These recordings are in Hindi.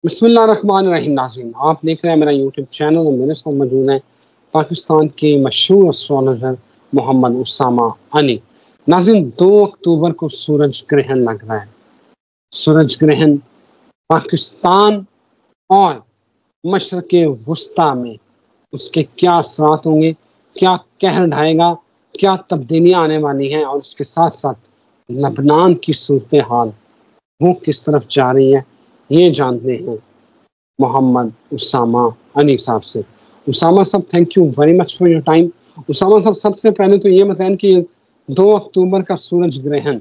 बिस्मिल्लाहिर्रहमानिर्रहीम। नाज़रीन, आप देख रहे हैं मेरा यूट्यूब चैनल और मेरे साथ मौजूद हैं पाकिस्तान के मशहूर एस्ट्रोलॉजर मोहम्मद उसामा अनी। नाज़रीन, 2 अक्टूबर को सूरज ग्रहण लग रहा है। सूरज ग्रहण पाकिस्तान और मशरक़े वुस्ता में उसके क्या असरात होंगे, क्या कहर ढाएगा, क्या तब्दीलियाँ आने वाली हैं और उसके साथ साथ लबनान की सूरत हाल वो किस तरफ जा रही है, ये जानते हैं मोहम्मद उसामा अनी साहब से। उसामा साहब, thank you very much for your time. Usama साहब, सबसे पहले तो ये बताएं कि 2 अक्टूबर का सूरज ग्रहण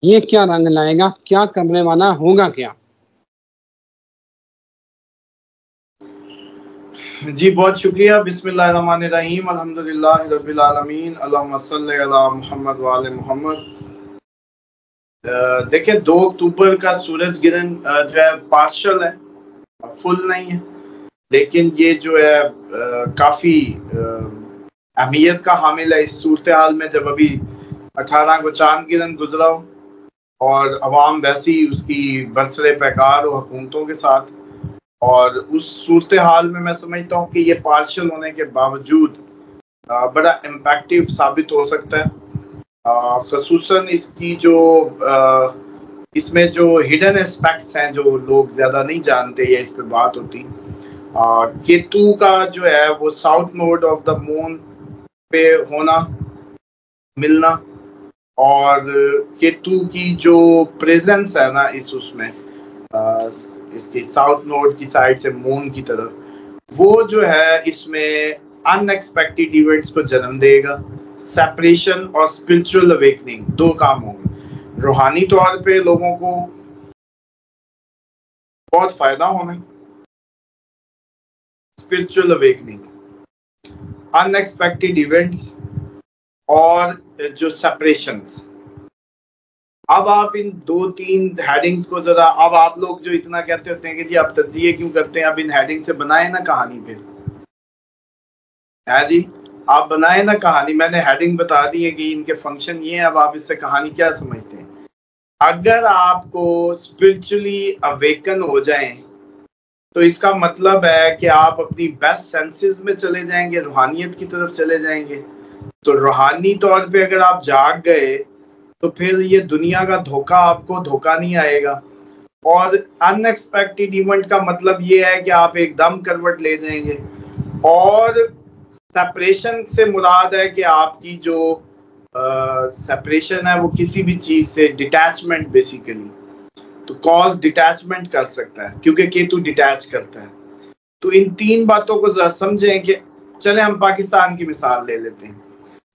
ये क्या रंग लाएगा, क्या करने वाला होगा क्या? जी बहुत शुक्रिया। बिस्मिल्लाहिर्रहमानिर्रहीम, अल्हम्दुलिल्लाहि रब्बिल आलमीन, अल्लाहुम्मा सल्लि अला मुहम्मद व आले मुहम्मद। देखिए, 2 अक्टूबर का सूरज ग्रहण जो है पार्शल है, फुल नहीं है, लेकिन ये जो है काफी अहमियत का हामिल है इस सूरत हाल में, जब अभी 18 को चांद ग्रहण गुजरा हो और अवाम वैसे ही उसकी बरसरे पैकार हो हुकूमतों के साथ। और उस सूरत हाल में मैं समझता हूँ कि ये पार्शल होने के बावजूद बड़ा इम्पैक्टिव साबित हो सकता है। खसूसन इसकी जो इसमें जो हिडन एस्पेक्ट्स हैं जो लोग ज्यादा नहीं जानते या इस पे बात होती। केतु का जो है वो south node of the moon पे होना, मिलना, और केतु की जो प्रेजेंस है ना इस उसमें इसकी साउथ नोड की साइड से मून की तरफ, वो जो है इसमें अनएक्सपेक्टेड इवेंट्स को जन्म देगा। सेपरेशन और स्पिरिचुअल अवेकनिंग 2 काम होंगे। रूहानी तौर पे लोगों को बहुत फायदा होना, स्पिरिचुअल अवेकनिंग, अनएक्सपेक्टेड इवेंट्स और जो सेपरेशंस। अब आप इन 2-3 हेडिंग्स को जरा, अब आप लोग जो इतना कहते होते हैं कि जी आप तज्जिए क्यों करते हैं, अब इन हेडिंग से बनाए ना कहानी, फिर है जी, आप बनाए ना कहानी। मैंने हेडिंग बता दी है कि इनके फंक्शन ये है, अब आप इससे कहानी क्या समझते हैं। अगर आपको स्पिरिचुअली अवेकन हो जाएं तो इसका मतलब है कि आप अपनी बेस्ट सेंसेस में चले जाएंगे, रूहानियत की तरफ चले जाएंगे। तो रूहानी तौर पे अगर आप जाग गए तो फिर ये दुनिया का धोखा आपको धोखा नहीं आएगा। और अनएक्सपेक्टेड इवेंट का मतलब ये है कि आप एकदम करवट ले जाएंगे। और सेपरेशन से मुराद है कि आपकी जो सेपरेशन है वो किसी भी चीज से डिटैचमेंट, बेसिकली तो कॉज डिटैचमेंट कर सकता है क्योंकि केतु डिटैच करता है। तो इन 3 बातों को जरा समझें कि चले हम पाकिस्तान की मिसाल ले लेते हैं।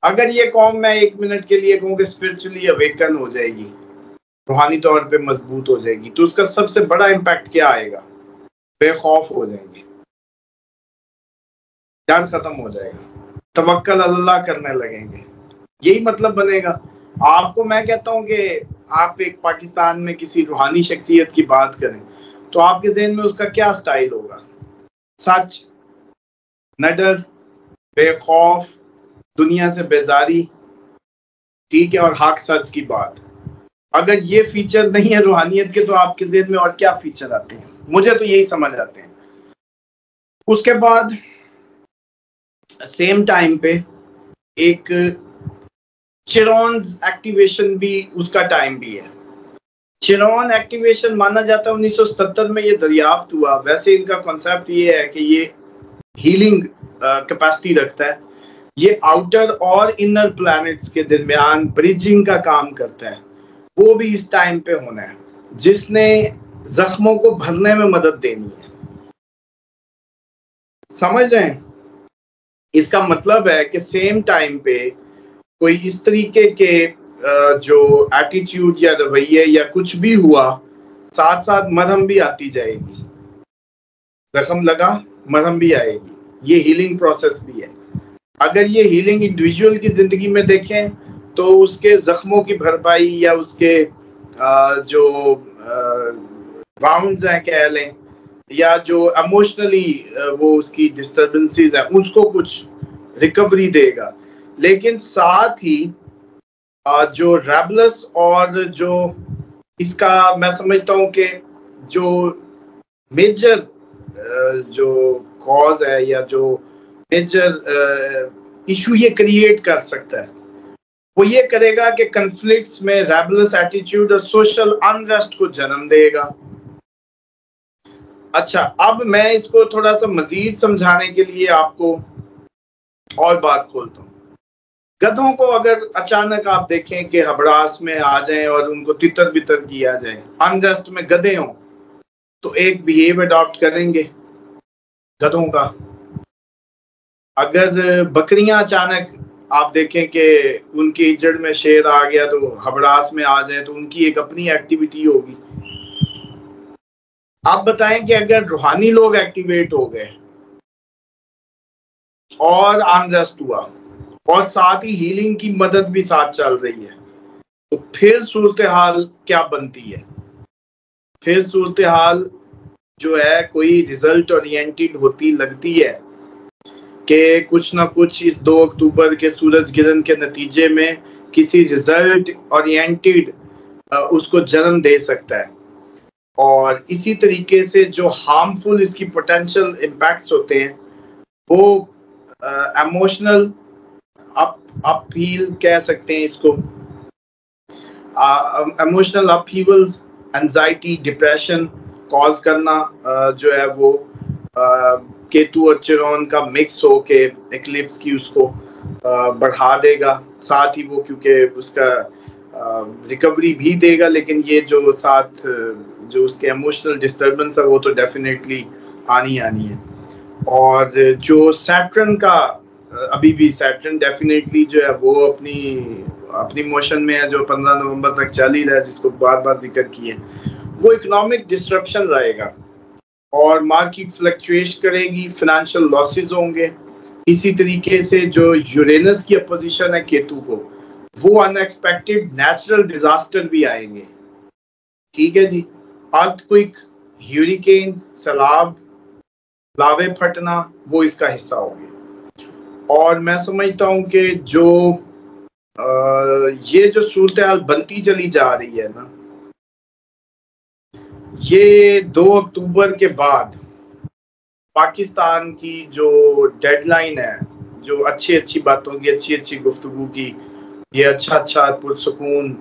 अगर ये कौम मैं 1 मिनट के लिए कहूँ कि स्पिरिचुअली अवेकन हो जाएगी, रूहानी तौर पे मजबूत हो जाएगी, तो उसका सबसे बड़ा इम्पैक्ट क्या आएगा? बेखौफ हो जाएंगे, डर खत्म हो जाएगा, तवक्कल अल्लाह करने लगेंगे। यही मतलब बनेगा। आपको मैं कहता हूँ कि आप एक पाकिस्तान में किसी रूहानी शख्सियत की बात करें तो आपके ज़हन में उसका क्या स्टाइल होगा? सच, नडर, बेखौफ, दुनिया से बेजारी, ठीक है, और हक सच की बात। अगर ये फीचर नहीं है रूहानियत के तो आपके ज़हन में और क्या फीचर आते हैं? मुझे तो यही समझ आते हैं। उसके बाद सेम टाइम पे एक चिरॉन्स एक्टिवेशन भी उसका टाइम भी है। चिरॉन एक्टिवेशन माना जाता है 1977 में ये दरियाफ्त हुआ। वैसे इनका कॉन्सेप्ट ये है कि ये हीलिंग कैपेसिटी रखता है। ये आउटर और इनर प्लैनेट्स के दरमियान ब्रिजिंग का काम करता है। वो भी इस टाइम पे होना है जिसने जख्मों को भरने में मदद देनी है। समझ रहे हैं? इसका मतलब है कि सेम टाइम पे कोई इस तरीके के जो एटीट्यूड या रवैये या कुछ भी हुआ, साथ साथ मरहम भी आती जाएगी। जख्म लगा, मरहम भी आएगी। ये हीलिंग प्रोसेस भी है। अगर ये हीलिंग इंडिविजुअल की जिंदगी में देखें तो उसके जख्मों की भरपाई या उसके जो वाउंड्स हैं कह लें, या जो इमोशनली वो उसकी डिस्टर्बेंसेस है, उसको कुछ रिकवरी देगा। लेकिन साथ ही जो रेबलस और जो इसका मैं समझता हूं कि जो मेजर जो कॉज है या जो मेजर इशू ये क्रिएट कर सकता है, वो ये करेगा कि कन्फ्लिक्ट्स में रेबलस एटीट्यूड और सोशल अनरेस्ट को जन्म देगा। अच्छा, अब मैं इसको थोड़ा सा मजीद समझाने के लिए आपको और बात खोलता हूँ। गधों को अगर अचानक आप देखें कि हबड़ास में आ जाएं और उनको तितर बितर किया जाए, अनरेस्ट में गधे हों, तो एक बिहेव अडॉप्ट करेंगे गधों का। अगर बकरियां अचानक आप देखें कि उनकी इज्जत में शेर आ गया तो हबड़ास में आ जाए, तो उनकी एक अपनी एक्टिविटी होगी। आप बताएं कि अगर रूहानी लोग एक्टिवेट हो गए और अनरेस्ट हुआ और साथ ही हीलिंग की मदद भी साथ चल रही है, तो फिर सूरत हाल क्या बनती है? फिर सूरत हाल जो है कोई रिजल्ट ओरिएंटेड होती लगती है कि कुछ ना कुछ इस 2 अक्टूबर के सूरज गिरन के नतीजे में किसी रिजल्ट ओरिएंटेड उसको जन्म दे सकता है। और इसी तरीके से जो हार्मफुल इसकी पोटेंशियल इम्पैक्ट्स होते हैं वो इमोशनल अपहील कह सकते हैं इसको, इमोशनल अपहीवल्स, एंजाइटी, डिप्रेशन कॉज करना जो है वो केतु और चिरौन का मिक्स हो के एक्लिप्स की उसको बढ़ा देगा। साथ ही वो क्योंकि उसका रिकवरी भी देगा, लेकिन ये जो साथ जो उसके इमोशनल डिस्टर्बेंस है वो तो डेफिनेटली आनी है। और जो सैटर्न का अभी भी सैटर्न डेफिनेटली जो है वो अपनी मोशन में है, जो 15 नवंबर तक चल ही रहा है, जिसको बार बार जिक्र किए, वो इकोनॉमिक डिस्ट्रप्शन रहेगा और मार्केट फ्लक्चुएट करेगी, फाइनेंशियल लॉसेस होंगे। इसी तरीके से जो यूरेनस की अपोजिशन है केतु को, वो अनएक्सपेक्टेड नेचुरल डिजास्टर भी आएंगे। ठीक है जी, अर्थक्वेक, ह्यूरिकेन्स, सैलाब, लावे फटना, वो इसका हिस्सा होंगे। और मैं समझता हूं कि जो ये जो सूरत हाल बनती चली जा रही है ना, ये 2 अक्टूबर के बाद पाकिस्तान की जो डेडलाइन है, जो अच्छी बातों की, अच्छी गुफ्तगू की, ये अच्छा पुरसुकून,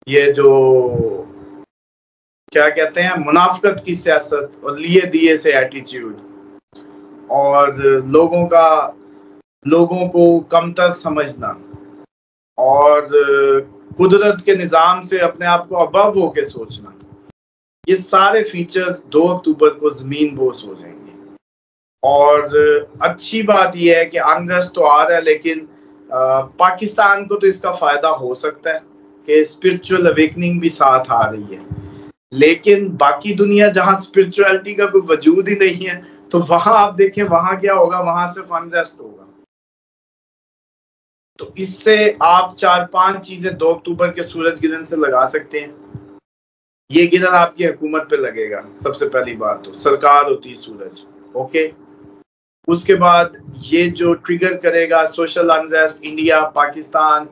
ये जो क्या कहते हैं मुनाफकत की सियासत और लिए दिए से एटीट्यूड और लोगों को कमतर समझना और कुदरत के निजाम से अपने आप को अबव होके सोचना, ये सारे फीचर्स 2 अक्टूबर को जमीन बोस हो जाएंगे। और अच्छी बात यह है कि अनरेस्ट तो आ रहा है, लेकिन पाकिस्तान को तो इसका फायदा हो सकता है कि स्पिरिचुअल अवेकनिंग भी साथ आ रही है। लेकिन बाकी दुनिया जहां स्पिरिचुअलिटी का कोई वजूद ही नहीं है, तो वहां आप देखें वहां क्या होगा, वहां सिर्फ अनरेस्ट होगा। तो इससे आप 4-5 चीजें 2 अक्टूबर के सूरज गिरन से लगा सकते हैं। ये गिरन आपकी हुकूमत पे लगेगा। सबसे पहली बात तो सरकार होती है सूरज, ओके। उसके बाद ये जो ट्रिगर करेगा social unrest, India, Pakistan,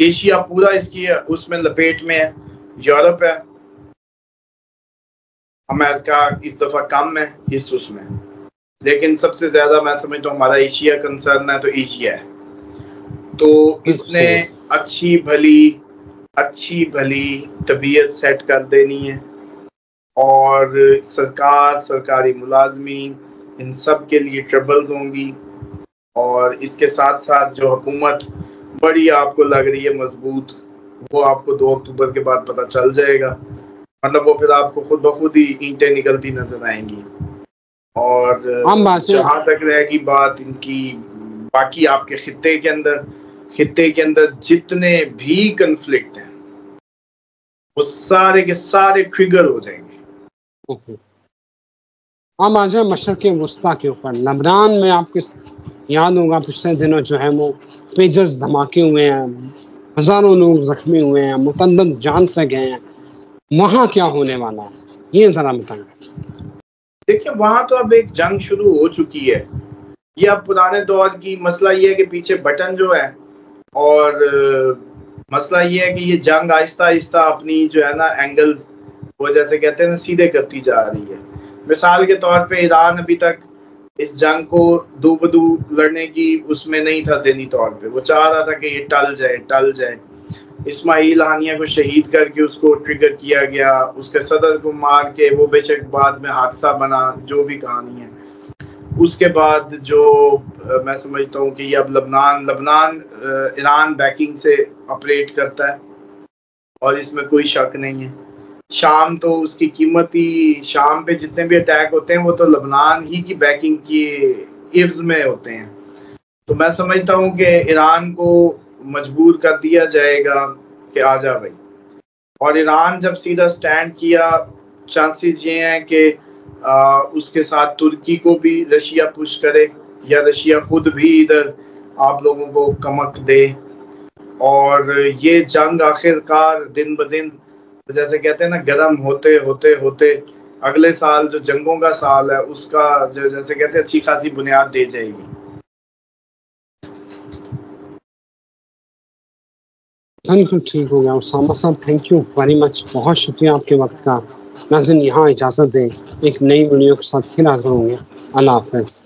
Asia पूरा इसकी उसमें लपेट में है, यूरोप है, अमेरिका इस दफा कम है इस उसमें, लेकिन सबसे ज्यादा मैं समझता हूँ हमारा एशिया कंसर्न है, तो एशिया है। तो इसने अच्छी भली तबीयत सेट कर देनी है और सरकारी मुलाजमीन इन सब के लिए ट्रबल्स होंगी। और इसके साथ साथ जो हुकूमत बड़ी आपको लग रही है मजबूत, वो आपको 2 अक्टूबर के बाद पता चल जाएगा। मतलब वो फिर आपको खुद ब खुद ही ईंटें निकलती नजर आएंगी। और जहां तक रहेगी बात इनकी, बाकी आपके खित्ते के अंदर जितने भी कन्फ्लिक्ट हैं वो सारे के सारे ट्रिगर हो जाएंगे। हम आ जाए मशरक़ वस्ता के ऊपर। लबनान में आपको याद होगा पिछले दिनों जो है वो पेजर्स धमाके हुए हैं, हजारों लोग जख्मी हुए हैं, मुतअद्दिद जान से गए हैं। वहां क्या होने वाला है, ये जरा बताएं। देखिए, वहां तो अब एक जंग शुरू हो चुकी है। ये अब पुराने दौर की मसला ये है कि पीछे बटन जो है, और मसला ये है कि ये जंग आहिस्ता आहिस्ता अपनी जो है ना एंगल्स वो जैसे कहते हैं ना सीधे करती जा रही है। मिसाल के तौर पे ईरान अभी तक इस जंग को दो बदू लड़ने की उसमें नहीं था ज़हनी तौर पे, वो चाह रहा था कि ये टल जाए। इस्माइल हानिया को शहीद करके उसको ट्रिगर किया गया, उसके सदर को मार के, वो बेशक बाद में हादसा बना, जो भी कहानी है। उसके बाद जो मैं समझता हूँ कि अब लबनान ईरान बैकिंग से ऑपरेट करता है और इसमें कोई शक नहीं है। शाम तो उसकी कीमत ही, शाम पे जितने भी अटैक होते हैं वो तो लबनान ही की बैकिंग की इव्ज में होते हैं। तो मैं समझता हूँ कि ईरान को मजबूर कर दिया जाएगा कि आ जा भाई, और ईरान जब सीधा स्टैंड किया, चांसेस ये हैं कि उसके साथ तुर्की को भी रशिया पुश करे या रशिया खुद भी इधर आप लोगों को कमक दे, और ये जंग आखिरकार दिन ब दिन जैसे कहते हैं ना गर्म होते होते होते अगले साल जो जंगों का साल है उसका जो जैसे कहते हैं अच्छी खासी बुनियाद दे जाएगी। बिल्कुल ठीक हो गया उसामा साहब, थैंक यू वेरी मच, बहुत शुक्रिया आपके वक्त का। नाज़रीन यहाँ इजाज़त दें, एक नई वीडियो के साथ फिर हाज़िर होंगे। अल्लाह हाफ़िज़।